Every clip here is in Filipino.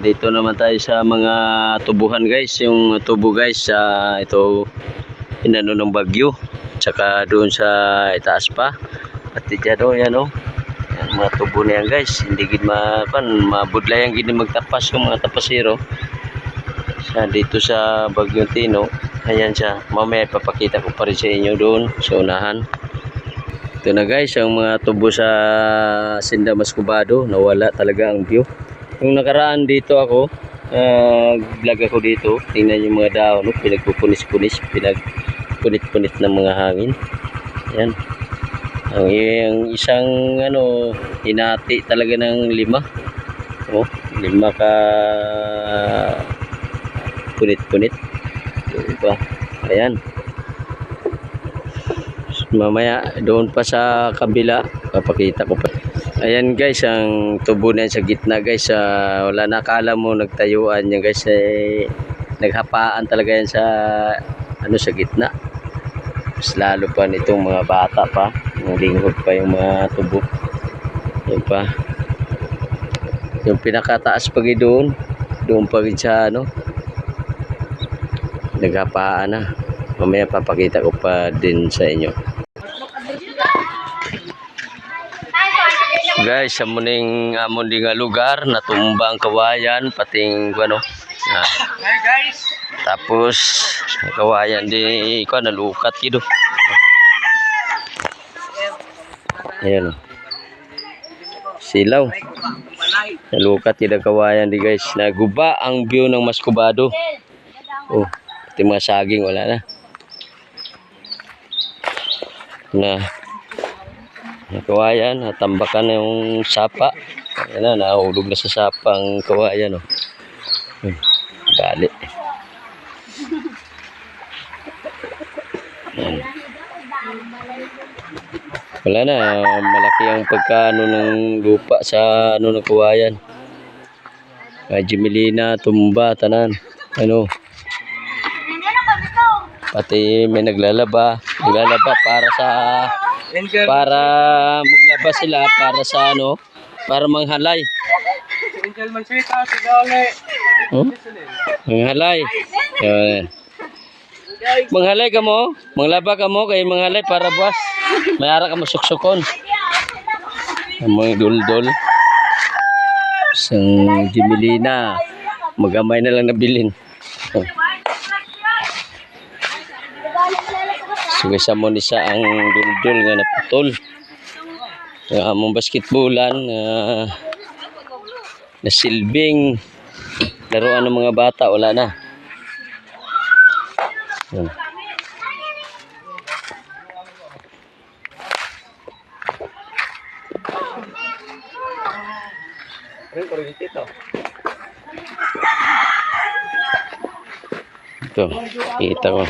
Dito naman tayo sa mga tubuhan guys. Yung tubo guys, ito inano ng bagyo. Tsaka doon sa itaas pa. At dito yan o. Yan, mga tubo na yan guys. Hindi gid mabudlay ang gid magtapas yung mga tapasero. Dito sa Bagyong Tino. Ayan siya. Mamaya papakita ko pa rin sa inyo doon sa unahan. Ito na guys, ang mga tubo sa Hacienda Mascobado. Nawala talaga ang view. Yung nakaraan dito ako, vlog ako dito. Tingnan yung mga dahon, no? Pinagpupunis-punis, pinagpunit-punit ng mga hangin. Ayan. Ang isang hinati talaga ng 5. Oh, 5 ka punit-punit. Diba? Ayan. Mamaya doon pa sa kabila papakita ko pa. Ayan guys, ang tubo na sa gitna guys. Wala na, akala mo nagtayuan yan guys, naghapaan talaga yan sa sa gitna. Mas lalo pa nitong mga bata pa, lingkod pa yung mga tubo. Yan pa yung pinakataas pag doon pa sa naghapaan na. Mamaya papakita ko pa din sa inyo guys. Sa muning amon di nga lugar natumba ang kawayan pating guys. Tapos kawayan di ko nalukat kido. Ayan silaw nalukat kida kawayan di guys. Naguba ang view ng Mascobado. Oh, pati mga saging wala na kawayan, natambakan na yung sapa. Ayan na, nahulog na sa sapa ang kawayan. Bali. Ayan. Wala na, malaki ang pagkaano ng lupa sa ng kawayan. Jimelina, tumba, tanan. Pati may naglalaba para maglaba sila para sa para manghalay. Manghalay. Manghalay ka mo, manglaba ka mo kay manghalay para buwas. Mayara ka mo suksukon. Mga duldol. Sang Jimelina, magamay na lang nabilin. Sige sa mo ni sa ang duldol nga naputol. Ang among basketballan na silbing laruan ng mga bata wala na. Ito, kita ko.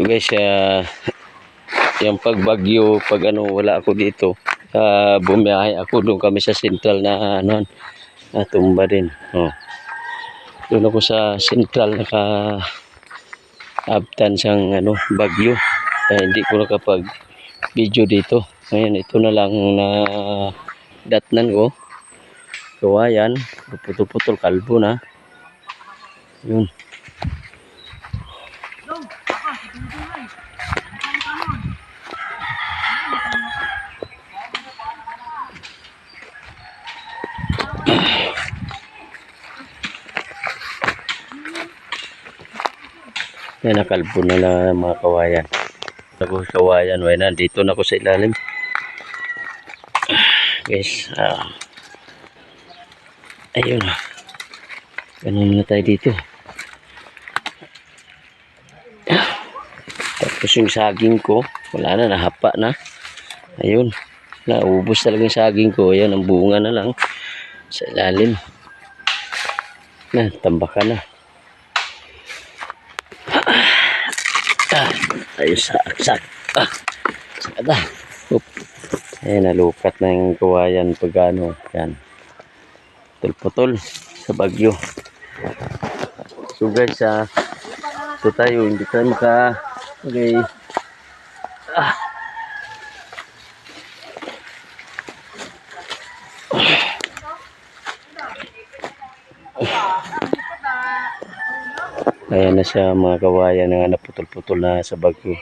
Ito guys, yung pagbagyo, wala ako dito. Bumiyahe ako, doon kami sa central na natumba din. Doon ako sa central naka-abtan sang bagyo. Hindi ko nakapag video dito. Ngayon ito na lang na datnan ko. Kawayan, putol-putol, kalbo na. Yun. Yan, nakalbo na lang mga kawayan. Ako kawayan, nandito na ako sa ilalim. Guys, ayun. Ganun na tayo dito. Tapos yung saging ko, wala na, nahapa na. Ayun, naubos talaga yung saging ko. Ayan, ang bunga na lang sa ilalim. Tambakan na. Tayo sa aksak. Sakada. Ayan, nalukat na yung kawayan pagano. Yan. Putol-putol sa bagyo. So guys, ito tayo. Hindi tayo Ayan na siya mga kawayan na naputol-putol na sa bagyo.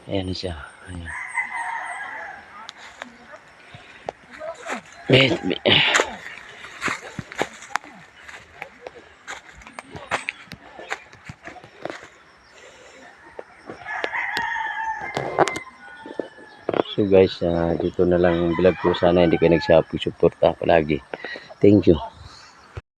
Ayan na siya. Ayan. So guys, dito na lang ang vlog ko. Sana hindi kayo nagsapag-suporta palagi. Thank you.